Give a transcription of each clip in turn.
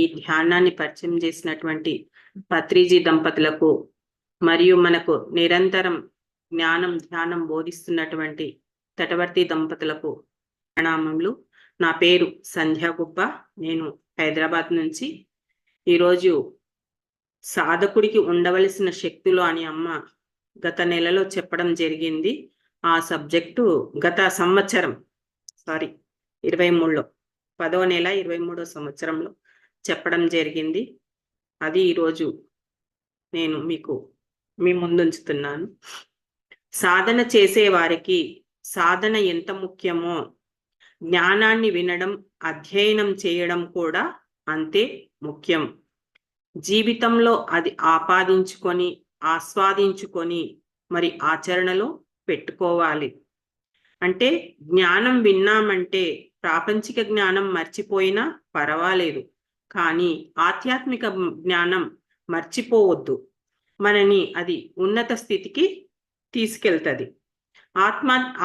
ఈ ధ్యానాన్ని పరిచయం చేసినటువంటి పత్రిజీ దంపతులకు మరియు మనకు నిరంతరం ధ్యానం బోధిస్తున్నటువంటి తటవర్తి దంపతులకు ప్రణామములు. నా పేరు సంధ్యా గుబ్బ. నేను హైదరాబాద్ నుంచి. ఈరోజు సాధకుడికి ఉండవలసిన శక్తులు అని అమ్మ గత నెలలో చెప్పడం జరిగింది. ఆ సబ్జెక్టు గత సంవత్సరం 23లో 10వ నెల 23వ సంవత్సరంలో చెప్పడం జరిగింది. అది ఈరోజు నేను మీ ముందుంచుతున్నాను. సాధన చేసే వారికి సాధన ఎంత ముఖ్యమో జ్ఞానాన్ని వినడం, అధ్యయనం చేయడం కూడా అంతే ముఖ్యం. జీవితంలో అది ఆపాదించుకొని, ఆస్వాదించుకొని మరి ఆచరణలో పెట్టుకోవాలి. అంటే జ్ఞానం విన్నామంటే ప్రాపంచిక జ్ఞానం మర్చిపోయినా పర్వాలేదు, కానీ ఆధ్యాత్మిక జ్ఞానం మర్చిపోవద్దు. మనని అది ఉన్నత స్థితికి తీసుకెళ్తుంది.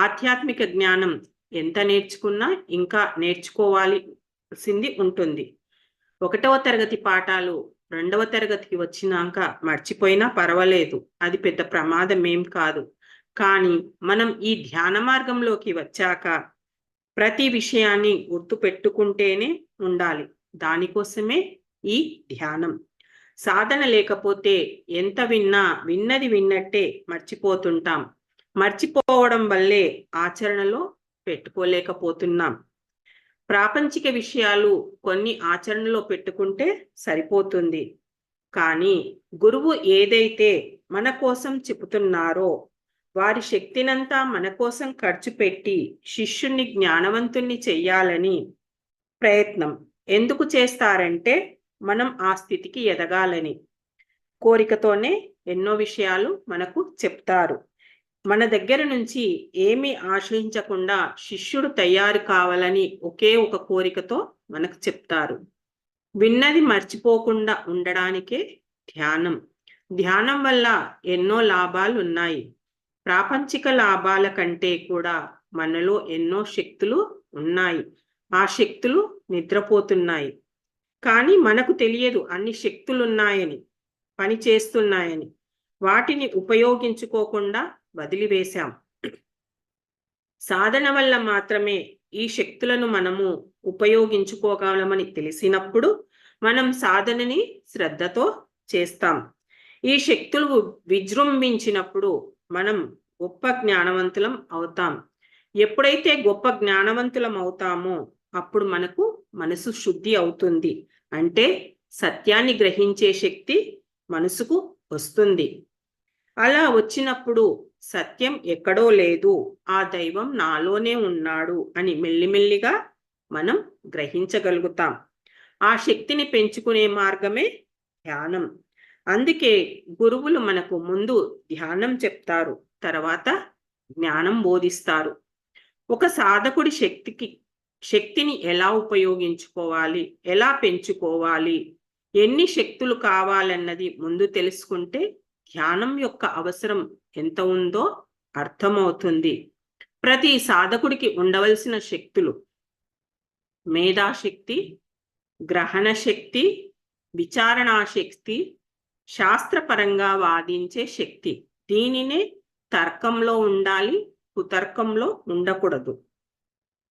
ఆధ్యాత్మిక జ్ఞానం ఎంత నేర్చుకున్నా ఇంకా నేర్చుకోవాల్సింది ఉంటుంది. 1వ తరగతి పాఠాలు 2వ తరగతికి వచ్చినాక మర్చిపోయినా పర్వాలేదు, అది పెద్ద ప్రమాదం ఏం కాదు. కానీ మనం ఈ ధ్యాన మార్గంలోకి వచ్చాక ప్రతి విషయాన్ని గుర్తు పెట్టుకుంటేనే ఉండాలి. దానికోసమే ఈ ధ్యానం. సాధన లేకపోతే ఎంత విన్నది విన్నట్టే మర్చిపోతుంటాం. మర్చిపోవడం వల్లే ఆచరణలో పెట్టుకోలేకపోతున్నాం. ప్రాపంచిక విషయాలు కొన్ని ఆచరణలో పెట్టుకుంటే సరిపోతుంది. కానీ గురువు ఏదైతే మన కోసం చెబుతున్నారో వారి శక్తినంతా మన కోసం ఖర్చు పెట్టి శిష్యుణ్ణి జ్ఞానవంతుణ్ణి చెయ్యాలని ప్రయత్నం ఎందుకు చేస్తారంటే మనం ఆ స్థితికి ఎదగాలని కోరికతోనే ఎన్నో విషయాలు మనకు చెప్తారు. మన దగ్గర నుంచి ఏమీ ఆశించకుండా శిష్యుడు తయారు కావాలని ఒకే ఒక కోరికతో మనకు చెప్తారు. విన్నది మర్చిపోకుండా ఉండడానికే ధ్యానం. ధ్యానం వల్ల ఎన్నో లాభాలు ఉన్నాయి. ప్రాపంచిక లాభాల కంటే కూడా మనలో ఎన్నో శక్తులు ఉన్నాయి. ఆ శక్తులు నిద్రపోతున్నాయి. కానీ మనకు తెలియదు అన్ని శక్తులున్నాయని, పని చేస్తున్నాయని. వాటిని ఉపయోగించుకోకుండా వదిలివేశాం. సాధన వల్ల మాత్రమే ఈ శక్తులను మనము ఉపయోగించుకోగలమని తెలిసినప్పుడు మనం సాధనని శ్రద్ధతో చేస్తాం. ఈ శక్తులు విజృంభించినప్పుడు మనం గొప్ప జ్ఞానవంతులం అవుతాం. ఎప్పుడైతే గొప్ప జ్ఞానవంతులం అవుతామో అప్పుడు మనకు మనసు శుద్ధి అవుతుంది. అంటే సత్యాన్ని గ్రహించే శక్తి మనసుకు వస్తుంది. అలా వచ్చినప్పుడు సత్యం ఎక్కడో లేదు, ఆ దైవం నాలోనే ఉన్నాడు అని మెల్లిమెల్లిగా మనం గ్రహించగలుగుతాం. ఆ శక్తిని పెంచుకునే మార్గమే ధ్యానం. అందుకే గురువులు మనకు ముందు ధ్యానం చెప్తారు, తర్వాత జ్ఞానం బోధిస్తారు. ఒక సాధకుడి శక్తిని ఎలా ఉపయోగించుకోవాలి, ఎలా పెంచుకోవాలి, ఎన్ని శక్తులు కావాలన్నది ముందు తెలుసుకుంటే ధ్యానం యొక్క అవసరం ఎంత ఉందో అర్థమవుతుంది. ప్రతి సాధకుడికి ఉండవలసిన శక్తులు మేధాశక్తి, గ్రహణ శక్తి, విచారణాశక్తి, శాస్త్రపరంగా వాదించే శక్తి. దీనినే తర్కంలో ఉండాలి, కుతర్కంలో ఉండకూడదు.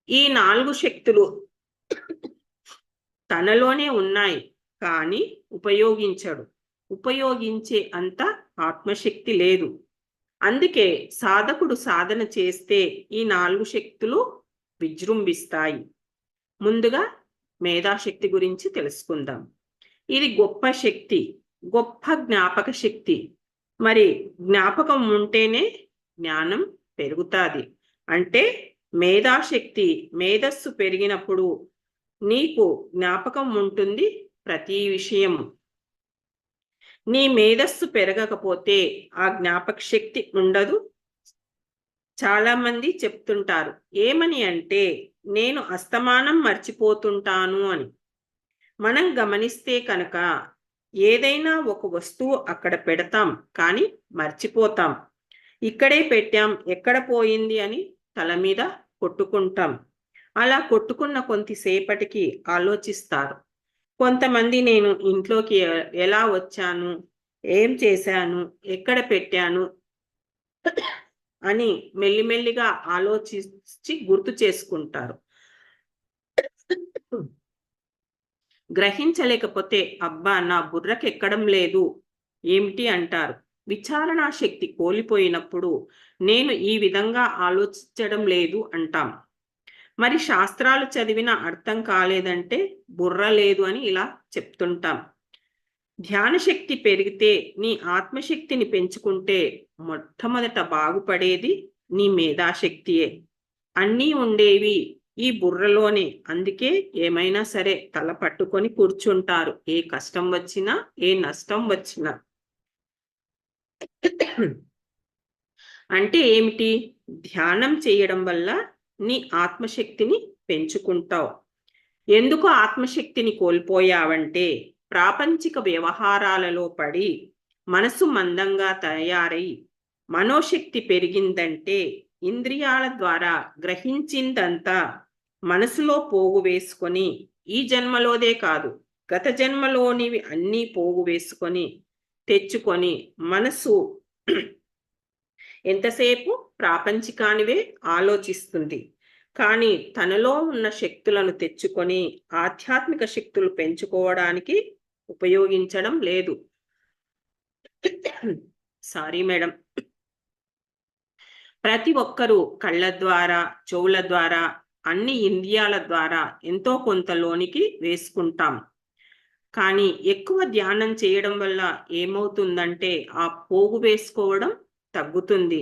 ఈ 4 శక్తులు తనలోనే ఉన్నాయి, కానీ ఉపయోగించే అంత ఆత్మశక్తి లేదు. అందుకే సాధకుడు సాధన చేస్తే ఈ 4 శక్తులు విజృంభిస్తాయి. ముందుగా మేధాశక్తి గురించి తెలుసుకుందాం. ఇది గొప్ప శక్తి, గొప్ప జ్ఞాపక శక్తి. మరి జ్ఞాపకం ఉంటేనే జ్ఞానం పెరుగుతుంది. అంటే మేధాశక్తి, మేధస్సు పెరిగినప్పుడు నీకు జ్ఞాపకం ఉంటుంది ప్రతి విషయము. నీ మేధస్సు పెరగకపోతే ఆ జ్ఞాపక శక్తి ఉండదు. చాలా మంది చెప్తుంటారు ఏమని అంటే, నేను అస్తమానం మర్చిపోతుంటాను అని. మనం గమనిస్తే కనుక ఏదైనా ఒక వస్తువు అక్కడ పెడతాం, కానీ మర్చిపోతాం. ఇక్కడే పెట్టాం, ఎక్కడ పోయింది అని తల మీద కొట్టుకుంటాం. అలా కొట్టుకున్న కొంతసేపటికి ఆలోచిస్తారు. కొంతమంది నేను ఇంట్లోకి ఎలా వచ్చాను, ఏం చేశాను, ఎక్కడ పెట్టాను అని మెల్లిమెల్లిగా ఆలోచించి గుర్తు చేసుకుంటారు. గ్రహించలేకపోతే అబ్బా నా బుర్రకెక్కడం లేదు ఏమిటి అంటారు. విచారణా శక్తి కోల్పోయినప్పుడు నేను ఈ విధంగా ఆలోచించడం లేదు అంటాం. మరి శాస్త్రాలు చదివిన అర్థం కాలేదంటే బుర్ర లేదు అని ఇలా చెప్తుంటాం. ధ్యాన శక్తి పెరిగితే నీ ఆత్మశక్తిని పెంచుకుంటే మొట్టమొదట బాగుపడేది నీ మేధాశక్తియే. అన్నీ ఉండేవి ఈ బుర్రలోనే. అందుకే ఏమైనా సరే తల పట్టుకొని కూర్చుంటారు, ఏ కష్టం వచ్చినా ఏ నష్టం వచ్చినా. అంటే ఏమిటి? ధ్యానం చేయడం వల్ల నీ ఆత్మశక్తిని పెంచుకుంటావు. ఎందుకు ఆత్మశక్తిని కోల్పోయావంటే ప్రాపంచిక వ్యవహారాలలో పడి మనసు మందంగా తయారై మనోశక్తి పెరిగిందంటే ఇంద్రియాల ద్వారా గ్రహించిందంతా మనసులో పోగు వేసుకొని ఈ జన్మలోదే కాదు గత జన్మలోనివి అన్నీ పోగు వేసుకొని తెచ్చుకొని మనసు ఎంతసేపు ప్రాపంచికానివే ఆలోచిస్తుంది. కానీ తనలో ఉన్న శక్తులను తెచ్చుకొని ఆధ్యాత్మిక శక్తులు పెంచుకోవడానికి ఉపయోగించడం లేదు. Sorry madam. ప్రతి ఒక్కరూ కళ్ళ ద్వారా, చెవుల ద్వారా, అన్ని ఇంద్రియాల ద్వారా ఎంతో కొంత లోనికి వేసుకుంటాం. కానీ ఎక్కువ ధ్యానం చేయడం వల్ల ఏమవుతుందంటే ఆ పోగు వేసుకోవడం తగ్గుతుంది.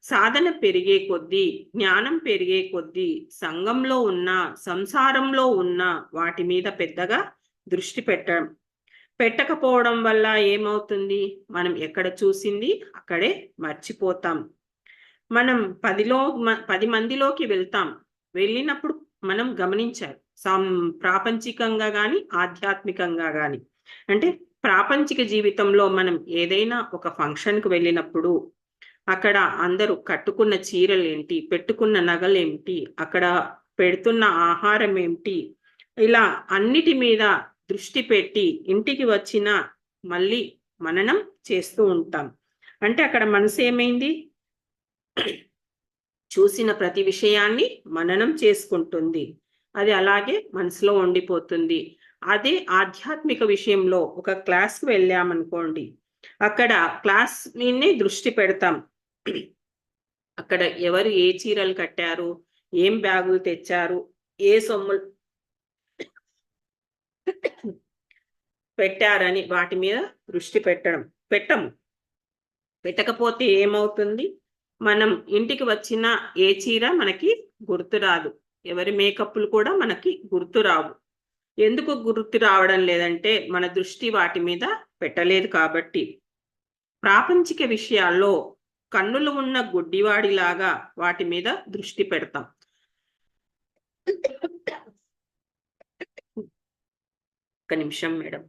సాధన పెరిగే కొద్దీ, జ్ఞానం పెరిగే కొద్దీ సంఘంలో ఉన్న, సంసారంలో ఉన్న వాటి మీద పెద్దగా దృష్టి పెట్టకపోవడం వల్ల ఏమవుతుంది? మనం ఎక్కడ చూసింది అక్కడే మర్చిపోతాం. మనం 10 మందిలోకి వెళ్తాం. వెళ్ళినప్పుడు మనం గమనించాలి, ప్రాపంచికంగా కానీ ఆధ్యాత్మికంగా కానీ. అంటే ప్రాపంచిక జీవితంలో మనం ఏదైనా ఒక ఫంక్షన్కి వెళ్ళినప్పుడు అక్కడ అందరూ కట్టుకున్న చీరలు ఏంటి, పెట్టుకున్న నగలు ఏమిటి, అక్కడ పెడుతున్న ఆహారం ఏమిటి, ఇలా అన్నిటి మీద దృష్టి పెట్టి ఇంటికి వచ్చిన మళ్ళీ మననం చేస్తూ ఉంటాం. అంటే అక్కడ మనసు ఏమైంది? చూసిన ప్రతి విషయాన్ని మననం చేసుకుంటుంది. అది అలాగే మనసులో ఉండిపోతుంది. అదే ఆధ్యాత్మిక విషయంలో ఒక క్లాస్కి వెళ్ళామనుకోండి, అక్కడ క్లాస్ మీదనే దృష్టి పెడతాం. అక్కడ ఎవరు ఏ చీరలు కట్టారు, ఏం బ్యాగులు తెచ్చారు, ఏ సొమ్ములు పెట్టారని వాటి మీద దృష్టి పెట్టకపోతే ఏమవుతుంది? మనం ఇంటికి వచ్చిన ఏ చీర మనకి గుర్తురాదు, ఎవరి మేకప్లు కూడా మనకి గుర్తురావు. ఎందుకు గుర్తు రావడం లేదంటే మన దృష్టి వాటి మీద పెట్టలేదు కాబట్టి. ప్రాపంచిక విషయాల్లో కన్నులు ఉన్న గుడ్డివాడిలాగా వాటి మీద దృష్టి పెడతాం. ఒక నిమిషం మేడం.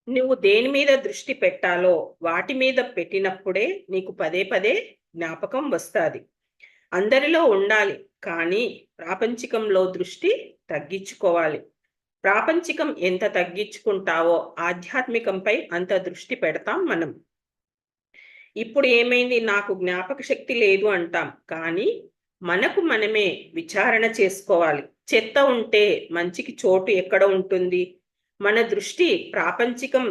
నువ్వు దేని మీద దృష్టి పెట్టాలో వాటి మీద పెట్టినప్పుడే నీకు పదే పదే జ్ఞాపకం వస్తుంది. అందరిలో ఉండాలి, కానీ ప్రాపంచికంలో దృష్టి తగ్గించుకోవాలి. ప్రాపంచికం ఎంత తగ్గించుకుంటావో ఆధ్యాత్మికంపై అంత దృష్టి పెడతాం మనం. ఇప్పుడు ఏమైంది? నాకు జ్ఞాపక శక్తి లేదు అంటాం, కానీ మనకు మనమే విచారణ చేసుకోవాలి. చెత్త ఉంటే మంచికి చోటు ఎక్కడ ఉంటుంది? మన దృష్టి ప్రాపంచికం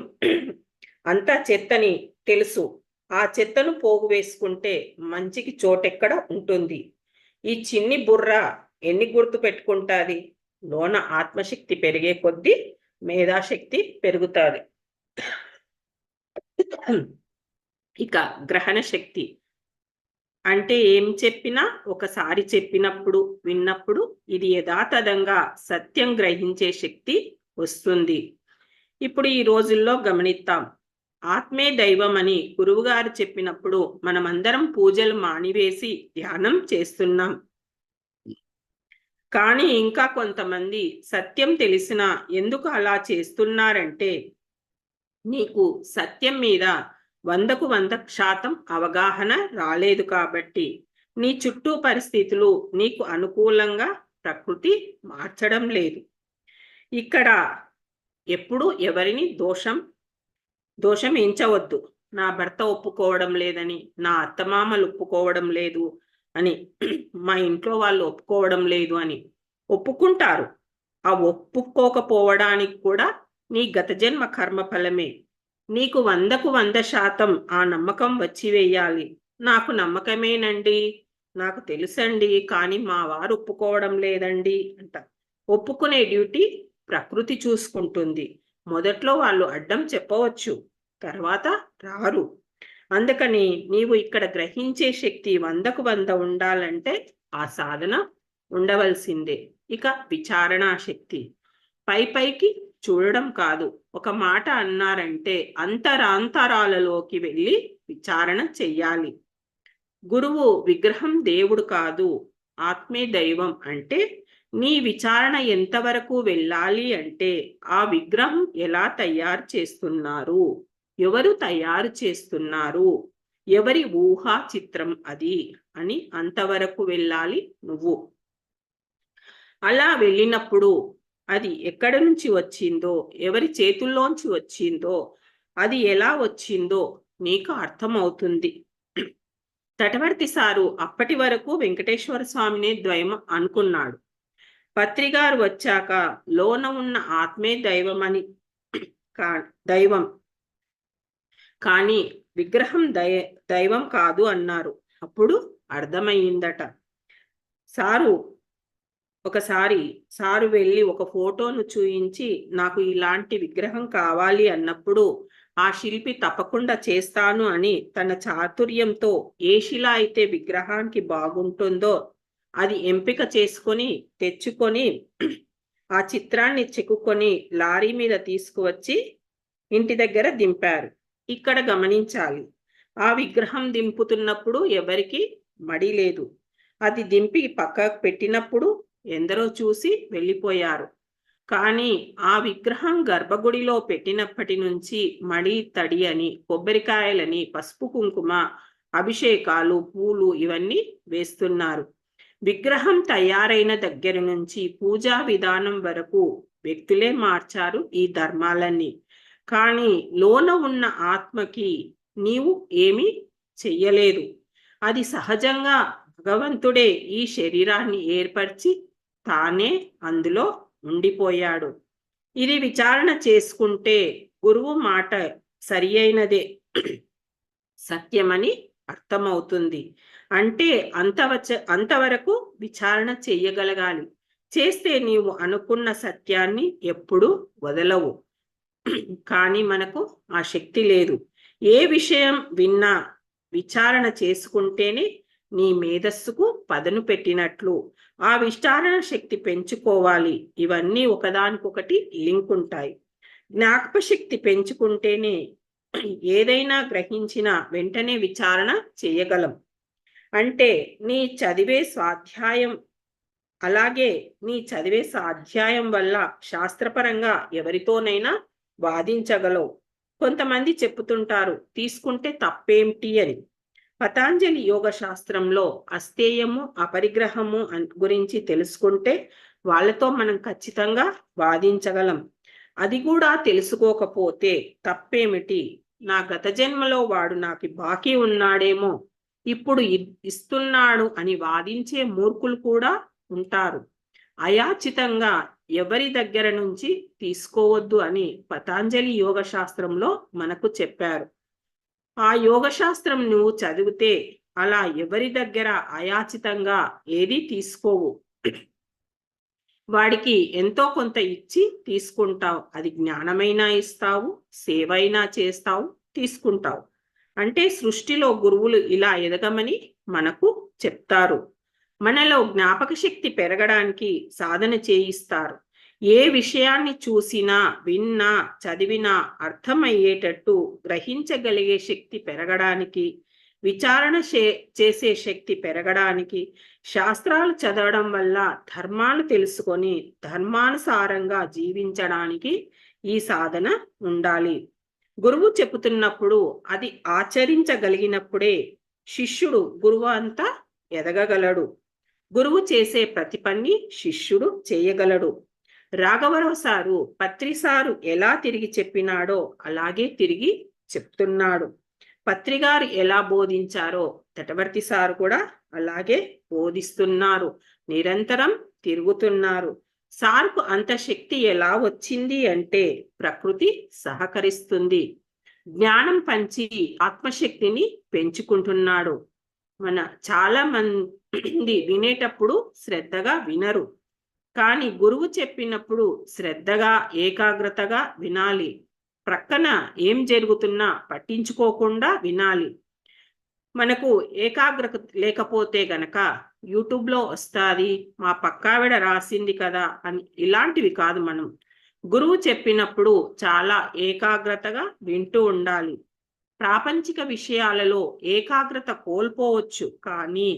అంతా చెత్తని తెలుసు. ఆ చెత్తను పోగు వేసుకుంటే మంచికి చోటెక్కడ ఉంటుంది? ఈ చిన్ని బుర్ర ఎన్ని గుర్తు పెట్టుకుంటుంది? లోన ఆత్మశక్తి పెరిగే కొద్దీ మేధాశక్తి పెరుగుతుంది. ఇక గ్రహణ శక్తి అంటే ఏం చెప్పినా ఒకసారి చెప్పినప్పుడు విన్నప్పుడు ఇది యథాతథంగా సత్యం గ్రహించే శక్తి వస్తుంది. ఇప్పుడు ఈ రోజుల్లో గమనిద్దాం. ఆత్మే దైవం అని గురువుగారు చెప్పినప్పుడు మనమందరం పూజలు మానివేసి ధ్యానం చేస్తున్నాం. కానీ ఇంకా కొంతమంది సత్యం తెలిసినా ఎందుకు అలా చేస్తున్నారంటే నీకు సత్యం మీద 100% అవగాహన రాలేదు కాబట్టి నీ చుట్టూ పరిస్థితులు నీకు అనుకూలంగా ప్రకృతి మార్చడం లేదు. ఇక్కడ ఎప్పుడు ఎవరిని దోషం ఎంచవద్దు. నా భర్త ఒప్పుకోవడం లేదని, నా అత్తమామలు ఒప్పుకోవడం లేదు అని, మా ఇంట్లో వాళ్ళు ఒప్పుకోవడం లేదు అని. ఒప్పుకుంటారు. ఆ ఒప్పుకోకపోవడానికి కూడా నీ గత జన్మ కర్మ ఫలమే. నీకు 100% ఆ నమ్మకం వచ్చి వేయాలి. నాకు నమ్మకమేనండి, నాకు తెలుసండి, కానీ మా వారు ఒప్పుకోవడం లేదండి అంట. ఒప్పుకునే డ్యూటీ ప్రకృతి చూసుకుంటుంది. మొదట్లో వాళ్ళు అడ్డం చెప్పవచ్చు, తర్వాత రారు. అందుకని నీవు ఇక్కడ గ్రహించే శక్తి 100% ఉండాలంటే ఆ సాధన ఉండవలసిందే. ఇక విచారణా శక్తి పైకి చూడడం కాదు. ఒక మాట అన్నారంటే అంతరాంతరాలలోకి వెళ్ళి విచారణ చెయ్యాలి. గురువు విగ్రహం దేవుడు కాదు, ఆత్మే దైవం అంటే నీ విచారణ ఎంతవరకు వెళ్ళాలి అంటే ఆ విగ్రహం ఎలా తయారు చేస్తున్నారు, ఎవరు తయారు చేస్తున్నారు, ఎవరి ఊహా చిత్రం అది అని అంతవరకు వెళ్ళాలి నువ్వు. అలా వెళ్ళినప్పుడు అది ఎక్కడి నుంచి వచ్చిందో, ఎవరి చేతుల్లోంచి వచ్చిందో, అది ఎలా వచ్చిందో నీకు అర్థమవుతుంది. తటవర్తి సారు అప్పటి వరకు వెంకటేశ్వర స్వామిని ద్వైవం అనుకున్నాడు. పత్రిగారు వచ్చాక లోన ఉన్న ఆత్మే దైవమని దైవం కానీ విగ్రహం దైవం కాదు అన్నారు. అప్పుడు అర్థమయ్యిందట. ఒకసారి సారు వెళ్ళి ఒక ఫోటోను చూయించి నాకు ఇలాంటి విగ్రహం కావాలి అన్నప్పుడు ఆ శిల్పి తప్పకుండా చేస్తాను అని తన చాతుర్యంతో ఏ శిల అయితే విగ్రహానికి బాగుంటుందో అది ఎంపిక చేసుకొని తెచ్చుకొని ఆ చిత్రాన్ని చెక్కుకొని లారీ మీద తీసుకువచ్చి ఇంటి దగ్గర దింపారు. ఇక్కడ గమనించాలి, ఆ విగ్రహం దింపుతున్నప్పుడు ఎవరికి మడి లేదు. అది దింపి పక్కకు పెట్టినప్పుడు ఎందరో చూసి వెళ్ళిపోయారు. కానీ ఆ విగ్రహం గర్భగుడిలో పెట్టినప్పటి నుంచి మడి తడి అని, కొబ్బరికాయలని, పసుపు కుంకుమ, అభిషేకాలు, పూలు ఇవన్నీ వేస్తున్నారు. విగ్రహం తయారైన దగ్గర నుంచి పూజా విధానం వరకు వ్యక్తులే మార్చారు ఈ ధర్మాలన్నీ. కానీ లోన ఉన్న ఆత్మకి నీవు ఏమీ చెయ్యలేదు. అది సహజంగా భగవంతుడే ఈ శరీరాన్ని ఏర్పరిచి తానే అందులో ఉండిపోయాడు. ఇది విచారణ చేసుకుంటే గురువు మాట సరి అయినదే, సత్యమని అర్థమవుతుంది. అంటే అంతవరకు విచారణ చెయ్యగలగాలి. చేస్తే నీవు అనుకున్న సత్యాన్ని ఎప్పుడూ వదలవు. కానీ మనకు ఆ శక్తి లేదు. ఏ విషయం విన్నా విచారణ చేసుకుంటేనే నీ మేధస్సుకు పదను పెట్టినట్లు. ఆ విచారణ శక్తి పెంచుకోవాలి. ఇవన్నీ ఒకదానికొకటి లింక్ ఉంటాయి. జ్ఞాపక శక్తి పెంచుకుంటేనే ఏదైనా గ్రహించిన వెంటనే విచారణ చేయగలం. అంటే నీ చదివే స్వాధ్యాయం వల్ల శాస్త్రపరంగా ఎవరితోనైనా వాదించగలవు. కొంతమంది చెప్పుతుంటారు తీసుకుంటే తప్పేమిటి అని. పతాంజలి యోగ శాస్త్రంలో అస్థేయము, అపరిగ్రహము గురించి తెలుసుకుంటే వాళ్ళతో మనం ఖచ్చితంగా వాదించగలం. అది కూడా తెలుసుకోకపోతే తప్పేమిటి, నా గత జన్మలో వాడు నాకు బాకీ ఉన్నాడేమో, ఇప్పుడు ఇస్తున్నాడు అని వాదించే మూర్ఖులు కూడా ఉంటారు. అయాచితంగా ఎవరి దగ్గర నుంచి తీసుకోవద్దు అని పతాంజలి యోగ శాస్త్రంలో మనకు చెప్పారు. ఆ యోగ శాస్త్రం నువ్వు చదివితే అలా ఎవరి దగ్గర అయాచితంగా ఏది తీసుకోవు. వాడికి ఎంతో కొంత ఇచ్చి తీసుకుంటావు. అది జ్ఞానమైనా ఇస్తావు, సేవైనా చేస్తావు, తీసుకుంటావు. అంటే సృష్టిలో గురువులు ఇలా ఎదగమని మనకు చెప్తారు. మనలో జ్ఞాపక శక్తి పెరగడానికి సాధన చేయిస్తారు. ఏ విషయాన్ని చూసినా, విన్నా, చదివినా అర్థమయ్యేటట్టు గ్రహించగలిగే శక్తి పెరగడానికి, విచారణ చేసే శక్తి పెరగడానికి, శాస్త్రాలు చదవడం వల్ల ధర్మాలు తెలుసుకొని ధర్మానుసారంగా జీవించడానికి ఈ సాధన ఉండాలి. గురువు చెబుతున్నప్పుడు అది ఆచరించగలిగినప్పుడే శిష్యుడు గురువు అంతా ఎదగగలడు. గురువు చేసే ప్రతి పని శిష్యుడు చేయగలడు. రాఘవరావు సారు పత్రి సారు ఎలా తిరిగి చెప్పినాడో అలాగే తిరిగి చెప్తున్నాడు. పత్రిగారు ఎలా బోధించారో తటవర్తి సారు కూడా అలాగే బోధిస్తున్నారు. నిరంతరం తిరుగుతున్నారు. సార్కు అంత శక్తి ఎలా వచ్చింది అంటే ప్రకృతి సహకరిస్తుంది. జ్ఞానం పంచి ఆత్మశక్తిని పెంచుకుంటున్నాడు. చాలా మంది వినేటప్పుడు శ్రద్ధగా వినరు, కానీ గురువు చెప్పినప్పుడు శ్రద్ధగా ఏకాగ్రతగా వినాలి. ప్రక్కన ఏం జరుగుతున్నా పట్టించుకోకుండా వినాలి. మనకు ఏకాగ్రత లేకపోతే గనక యూట్యూబ్లో వస్తుంది, మా పక్కావిడ రాసింది కదా అని ఇలాంటివి కాదు. మనం గురువు చెప్పినప్పుడు చాలా ఏకాగ్రతగా వింటూ ఉండాలి. ప్రాపంచిక విషయాలలో ఏకాగ్రత కోల్పోవచ్చు, కానీ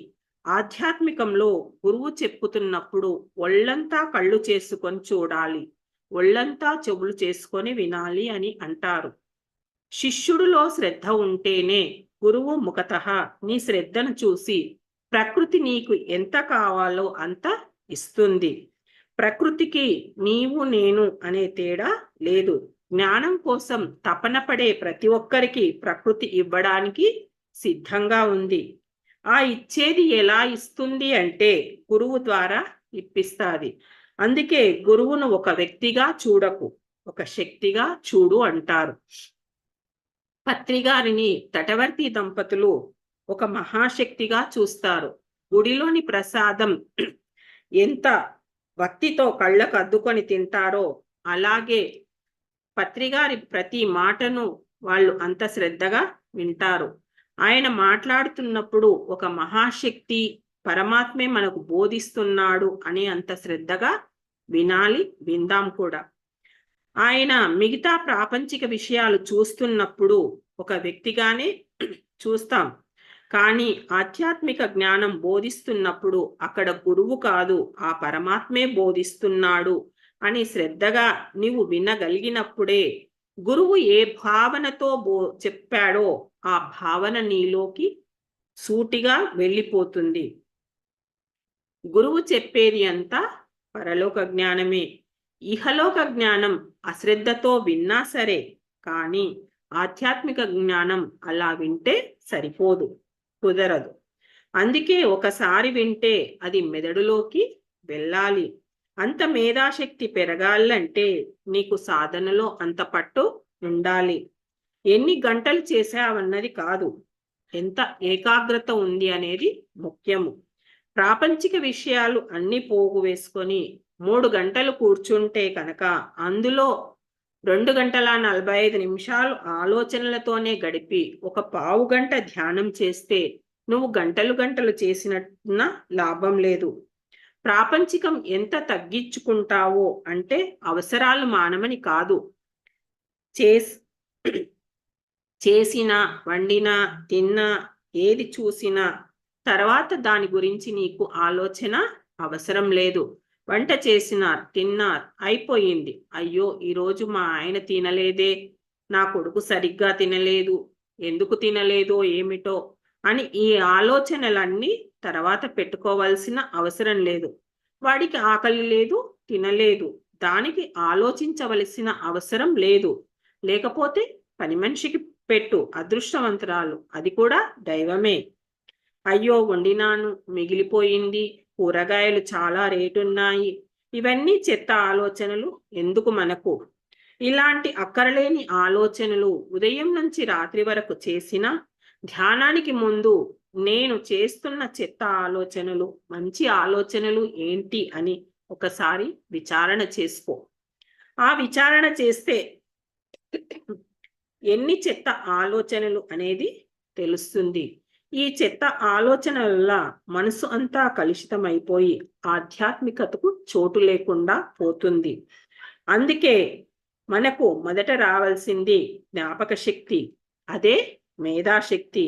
ఆధ్యాత్మికంలో గురువు చెప్పుతున్నప్పుడు ఒళ్ళంతా కళ్ళు చేసుకొని చూడాలి, ఒళ్ళంతా చెవులు చేసుకొని వినాలి అని అంటారు. శిష్యుడిలో శ్రద్ధ ఉంటేనే గురువు ముఖతః నీ శ్రద్ధను చూసి ప్రకృతి నీకు ఎంత కావాలో అంత ఇస్తుంది. ప్రకృతికి నీవు నేను అనే తేడా లేదు. జ్ఞానం కోసం తపన పడే ప్రతి ఒక్కరికి ప్రకృతి ఇవ్వడానికి సిద్ధంగా ఉంది. ఆ ఇచ్చేది ఎలా ఇస్తుంది అంటే గురువు ద్వారా ఇప్పిస్తుంది. అందుకే గురువును ఒక వ్యక్తిగా చూడకు, ఒక శక్తిగా చూడు అంటారు. పత్రిగారిని తటవర్తి దంపతులు ఒక మహాశక్తిగా చూస్తారు. గుడిలోని ప్రసాదం ఎంత భక్తితో కళ్ళకు అద్దుకొని తింటారో అలాగే పత్రిగారి ప్రతి మాటను వాళ్ళు అంత శ్రద్ధగా వింటారు. ఆయన మాట్లాడుతున్నప్పుడు ఒక మహాశక్తి పరమాత్మే మనకు బోధిస్తున్నాడు అని అంత శ్రద్ధగా వినాలి, విందాం కూడా. ఆయన మిగతా ప్రాపంచిక విషయాలు చూస్తున్నప్పుడు ఒక వ్యక్తిగానే చూస్తాం, కానీ ఆధ్యాత్మిక జ్ఞానం బోధిస్తున్నప్పుడు అక్కడ గురువు కాదు, ఆ పరమాత్మే బోధిస్తున్నాడు అని శ్రద్ధగా నీవు వినగలిగినప్పుడే గురువు ఏ భావనతో చెప్పాడో ఆ భావన నీలోకి సూటిగా వెళ్ళిపోతుంది. గురువు చెప్పేది అంతా పరలోక జ్ఞానమే. ఇహలోక జ్ఞానం అశ్రద్ధతో విన్నా సరే, కానీ ఆధ్యాత్మిక జ్ఞానం అలా వింటే సరిపోదు, కుదరదు. అందుకే ఒకసారి వింటే అది మెదడులోకి వెళ్ళాలి. అంత మేధాశక్తి పెరగాలంటే నీకు సాధనలో అంత పట్టు ఉండాలి. ఎన్ని గంటలు చేసావన్నది కాదు, ఎంత ఏకాగ్రత ఉంది అనేది ముఖ్యము. ప్రాపంచిక విషయాలు అన్ని పోగు వేసుకొని 3 గంటలు కూర్చుంటే కనుక అందులో 2 గంటల 45 నిమిషాలు ఆలోచనలతోనే గడిపి ఒక పావు గంట ధ్యానం చేస్తే నువ్వు గంటలు గంటలు చేసినట్టున లాభం లేదు. ప్రాపంచికం ఎంత తగ్గించుకుంటావో అంటే అవసరాలు మానమని కాదు, చేసినా వండినా తిన్నా ఏది చూసినా తర్వాత దాని గురించి నీకు ఆలోచన అవసరం లేదు. వంట చేసినారు, తిన్నారు, అయిపోయింది. అయ్యో ఈరోజు మా ఆయన తినలేదే, నా కొడుకు సరిగ్గా తినలేదు, ఎందుకు తినలేదో ఏమిటో అని ఈ ఆలోచనలన్నీ తర్వాత పెట్టుకోవాల్సిన అవసరం లేదు. వాడికి ఆకలి లేదు, తినలేదు, దానికి ఆలోచించవలసిన అవసరం లేదు. లేకపోతే పని మనిషికి పెట్టు, అదృష్టవంతురాలు, అది కూడా దైవమే. అయ్యో వండినాను మిగిలిపోయింది, కూరగాయలు చాలా రేటున్నాయి, ఇవన్నీ చెత్త ఆలోచనలు ఎందుకు మనకు? ఇలాంటి అక్కరలేని ఆలోచనలు ఉదయం నుంచి రాత్రి వరకు చేసిన ధ్యానానికి ముందు నేను చేస్తున్న చెత్త ఆలోచనలు మంచి ఆలోచనలు ఏంటి అని ఒకసారి విచారణ చేసుకో. ఆ విచారణ చేస్తే ఎన్ని చెత్త ఆలోచనలు అనేది తెలుస్తుంది. ఈ చెత్త ఆలోచనల వల్ల మనసు అంతా కలుషితమైపోయి ఆధ్యాత్మికతకు చోటు లేకుండా పోతుంది. అందుకే మనకు మొదట రావాల్సింది జ్ఞాపక శక్తి, అదే మేధాశక్తి.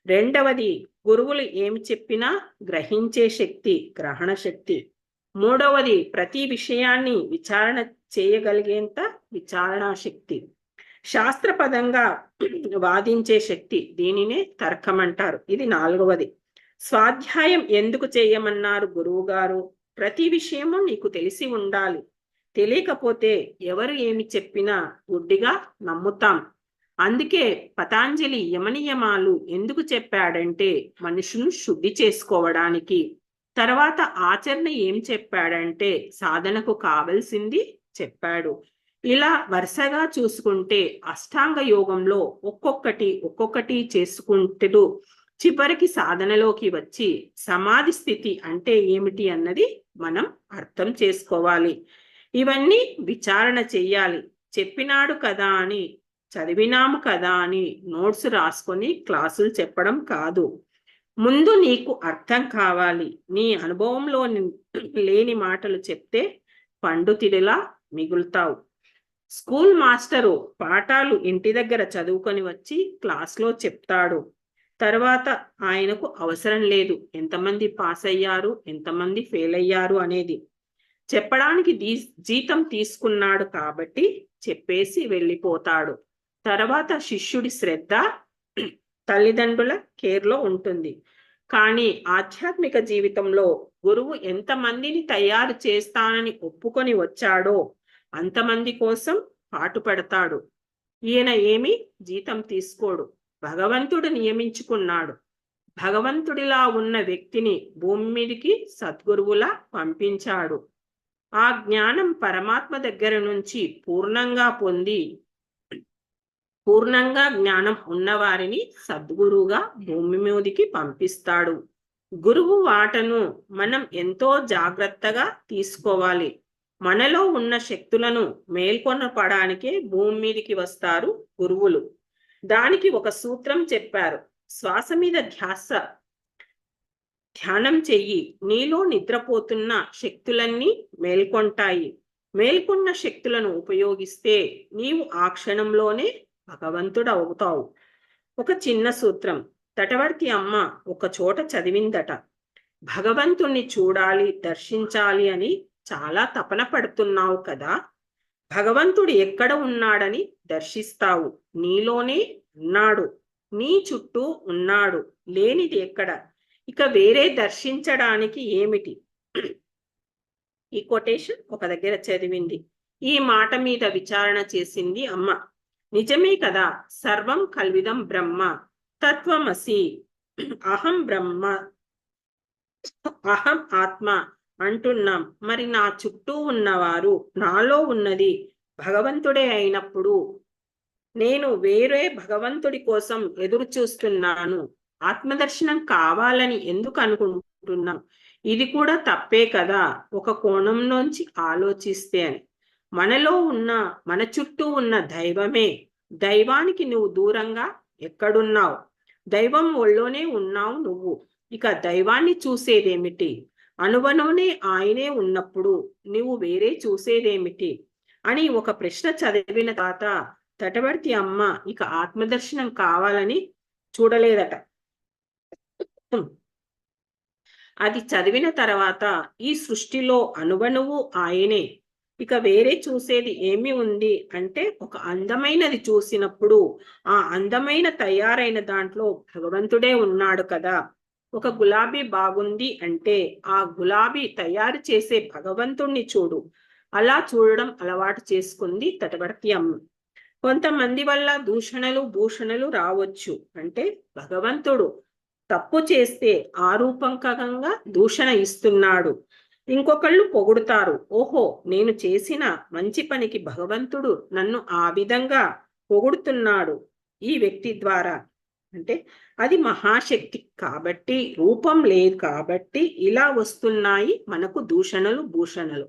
రెండవది గురువులు ఏమి చెప్పినా గ్రహించే శక్తి, గ్రహణ శక్తి. మూడవది ప్రతి విషయాన్ని విచారణ చేయగలిగేంత విచారణా శక్తి. శాస్త్రపదంగా వాదించే శక్తి, దీనినే తర్కం అంటారు. ఇది 4వది. స్వాధ్యాయం ఎందుకు చేయమన్నారు గురువు గారు? ప్రతి విషయము నీకు తెలిసి ఉండాలి. తెలియకపోతే ఎవరు ఏమి చెప్పినా గుడ్డిగా నమ్ముతాం. అందుకే పతాంజలి యమనియమాలు ఎందుకు చెప్పాడంటే మనుషును శుద్ధి చేసుకోవడానికి. తర్వాత ఆచరణ ఏం చెప్పాడంటే సాధనకు కావలసింది చెప్పాడు. ఇలా వరుసగా చూసుకుంటే అష్టాంగ యోగంలో ఒక్కొక్కటి చేసుకుంటూ చివరికి సాధనలోకి వచ్చి సమాధి స్థితి అంటే ఏమిటి అన్నది మనం అర్థం చేసుకోవాలి. ఇవన్నీ విచారణ చెయ్యాలి. చెప్పినాడు కదా అని, చదివినాము కదా అని నోట్స్ రాసుకొని క్లాసులు చెప్పడం కాదు. ముందు నీకు అర్థం కావాలి. నీ అనుభవంలో లేని మాటలు చెప్తే పండితుడిలా మిగులుతావు. స్కూల్ మాస్టరు పాఠాలు ఇంటి దగ్గర చదువుకొని వచ్చి క్లాస్లో చెప్తాడు. తర్వాత ఆయనకు అవసరం లేదు ఎంతమంది పాస్ అయ్యారు, ఎంతమంది ఫెయిల్ అయ్యారు అనేది. చెప్పడానికి జీతం తీసుకున్నాడు కాబట్టి చెప్పేసి వెళ్ళిపోతాడు. తర్వాత శిష్యుడి శ్రద్ధ తల్లిదండ్రుల కేర్లో ఉంటుంది. కానీ ఆధ్యాత్మిక జీవితంలో గురువు ఎంతమందిని తయారు చేస్తానని ఒప్పుకొని వచ్చాడో అంతమంది కోసం పాటుపడతాడు. ఈయన ఏమీ జీతం తీసుకోడు, భగవంతుడు నియమించుకున్నాడు. భగవంతుడిలా ఉన్న వ్యక్తిని భూమి మీదికి సద్గురువులా పంపించాడు. ఆ జ్ఞానం పరమాత్మ దగ్గర నుంచి పూర్ణంగా జ్ఞానం ఉన్నవారిని సద్గురువుగా భూమి మీదికి పంపిస్తాడు. గురువు వాటను మనం ఎంతో జాగ్రత్తగా తీసుకోవాలి. మనలో ఉన్న శక్తులను మేల్కొనపడానికే భూమి మీదికి వస్తారు గురువులు. దానికి ఒక సూత్రం చెప్పారు. శ్వాస మీద ధ్యానం చెయ్యి. నీలో నిద్రపోతున్న శక్తులన్నీ మేల్కొంటాయి. మేల్కొన్న శక్తులను ఉపయోగిస్తే నీవు ఆ క్షణంలోనే భగవంతుడు అవుతావు. ఒక చిన్న సూత్రం. తటవర్తి అమ్మ ఒక చోట చదివిందట. భగవంతుణ్ణి చూడాలి, దర్శించాలి అని చాలా తపన పడుతున్నావు కదా. భగవంతుడు ఎక్కడ ఉన్నాడని దర్శిస్తావు. నీలోనే ఉన్నాడు, నీ చుట్టూ ఉన్నాడు. లేనిది ఎక్కడ? ఇక వేరే దర్శించడానికి ఏమిటి? ఈ కొటేషన్ ఒక దగ్గర చదివింది. ఈ మాట మీద విచారణ చేసింది అమ్మ. నిజమే కదా, సర్వం కల్విదం బ్రహ్మ, తత్వమసి, అహం బ్రహ్మ, అహం ఆత్మ అంటున్నాం. మరి నా చుట్టూ ఉన్నవారు, నాలో ఉన్నది భగవంతుడే అయినప్పుడు నేను వేరే భగవంతుడి కోసం ఎదురు చూస్తున్నాను. ఆత్మదర్శనం కావాలని ఎందుకు అనుకుంటున్నాం? ఇది కూడా తప్పే కదా ఒక కోణం నుంచి ఆలోచిస్తే అని. మనలో ఉన్న, మన చుట్టూ ఉన్న దైవమే. దైవానికి నువ్వు దూరంగా ఎక్కడున్నావు? దైవం ఒళ్ళోనే ఉన్నావు నువ్వు. ఇక దైవాన్ని చూసేదేమిటి? అనువనునే ఆయనే ఉన్నప్పుడు నువ్వు వేరే చూసేదేమిటి అని ఒక ప్రశ్న చదివిన తర్వాత తటవర్తి అమ్మ ఇక ఆత్మదర్శనం కావాలని చూడలేదట. అది చదివిన తర్వాత ఈ సృష్టిలో అనువనువు ఆయనే, ఇక వేరే చూసేది ఏమి ఉంది అంటే ఒక అందమైనది చూసినప్పుడు ఆ అందమైన తయారైన దాంట్లో భగవంతుడే ఉన్నాడు కదా. ఒక గులాబీ బాగుంది అంటే ఆ గులాబీ తయారు చేసే భగవంతుణ్ణి చూడు. అలా చూడడం అలవాటు చేసుకుంది తటవర్తి అమ్మ. కొంతమంది వల్ల దూషణలు భూషణలు రావచ్చు. అంటే భగవంతుడు తప్పు చేస్తే ఆరూపంకంగా దూషణ ఇస్తున్నాడు. ఇంకొకళ్ళు పొగుడుతారు. ఓహో, నేను చేసిన మంచి పనికి భగవంతుడు నన్ను ఆ విధంగా పొగుడుతున్నాడు ఈ వ్యక్తి ద్వారా. అంటే అది మహాశక్తి కాబట్టి, రూపం లేదు కాబట్టి ఇలా వస్తున్నాయి మనకు దూషణలు భూషణలు.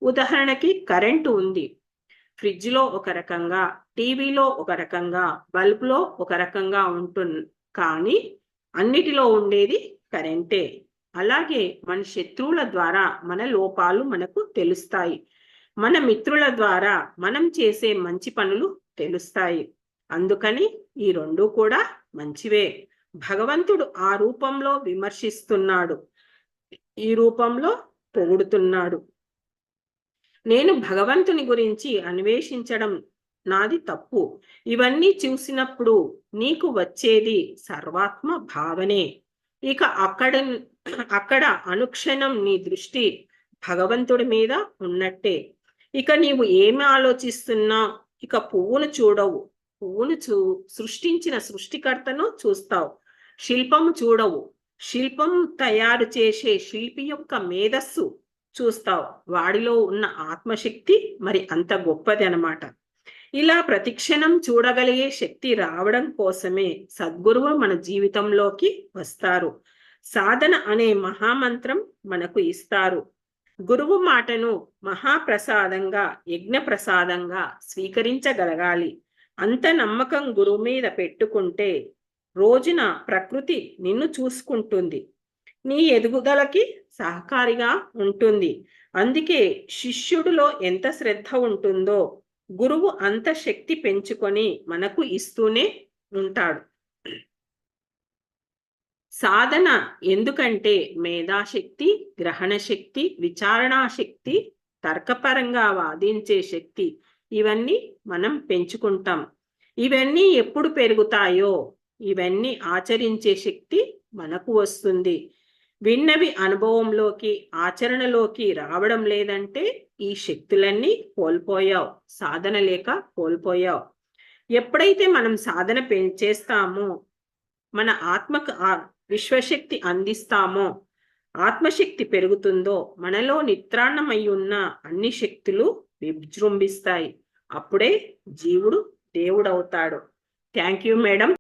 ఉదాహరణకి కరెంటు ఉంది. ఫ్రిడ్జ్లో ఒక రకంగా, టీవీలో ఒక రకంగా, బల్బులో ఒక రకంగా ఉంటుంది. కానీ అన్నిటిలో ఉండేది కరెంటే. అలాగే మన శత్రువుల ద్వారా మన లోపాలు మనకు తెలుస్తాయి. మన మిత్రుల ద్వారా మనం చేసే మంచి పనులు తెలుస్తాయి. అందుకని ఈ రెండు కూడా మంచివే. భగవంతుడు ఆ రూపంలో విమర్శిస్తున్నాడు, ఈ రూపంలో పొగుడుతున్నాడు. నేను భగవంతుని గురించి అన్వేషించడం నాది తప్పు. ఇవన్నీ చూసినప్పుడు నీకు వచ్చేది సర్వాత్మ భావనే. ఇక అక్కడ అనుక్షణం నీ దృష్టి భగవంతుడి మీద ఉన్నట్టే. ఇక నీవు ఏమి ఆలోచిస్తున్నా, ఇక పువ్వును చూడవు. పువ్వును సృష్టించిన సృష్టికర్తను చూస్తావు. శిల్పము చూడవు. శిల్పం తయారు చేసే శిల్పి యొక్క మేధస్సు చూస్తావు. వాడిలో ఉన్న ఆత్మశక్తి మరి అంత గొప్పది అన్నమాట. ఇలా ప్రతిక్షణం చూడగలిగే శక్తి రావడం కోసమే సద్గురువు మన జీవితంలోకి వస్తారు. సాధన అనే మహామంత్రం మనకు ఇస్తారు. గురువు మాటను మహాప్రసాదంగా, యజ్ఞ ప్రసాదంగా స్వీకరించగలగాలి. అంత నమ్మకం గురువు మీద పెట్టుకుంటే రోజున ప్రకృతి నిన్ను చూసుకుంటుంది. నీ ఎదుగుదలకి సహకారిగా ఉంటుంది. అందుకే శిష్యుడిలో ఎంత శ్రద్ధ ఉంటుందో గురువు అంత శక్తి పెంచుకొని మనకు ఇస్తూనే ఉంటాడు. సాధన ఎందుకంటే మేధాశక్తి, గ్రహణ శక్తి, విచారణా శక్తి, తర్కపరంగా వాదించే శక్తి, ఇవన్నీ మనం పెంచుకుంటాం. ఇవన్నీ ఎప్పుడు పెరుగుతాయో ఇవన్నీ ఆచరించే శక్తి మనకు వస్తుంది. విన్నవి అనుభవంలోకి, ఆచరణలోకి రావడం లేదంటే ఈ శక్తులన్నీ కోల్పోయావు. సాధన లేక కోల్పోయావు. ఎప్పుడైతే మనం సాధన చేస్తామో, మన ఆత్మకు విశ్వశక్తి అందిస్తామో, ఆత్మశక్తి పెరుగుతుందో, మనలో నిత్రాన్నమై ఉన్న అన్ని శక్తులు విజృంభిస్తాయి. అప్పుడే జీవుడు దేవుడవుతాడు. Thank you madam.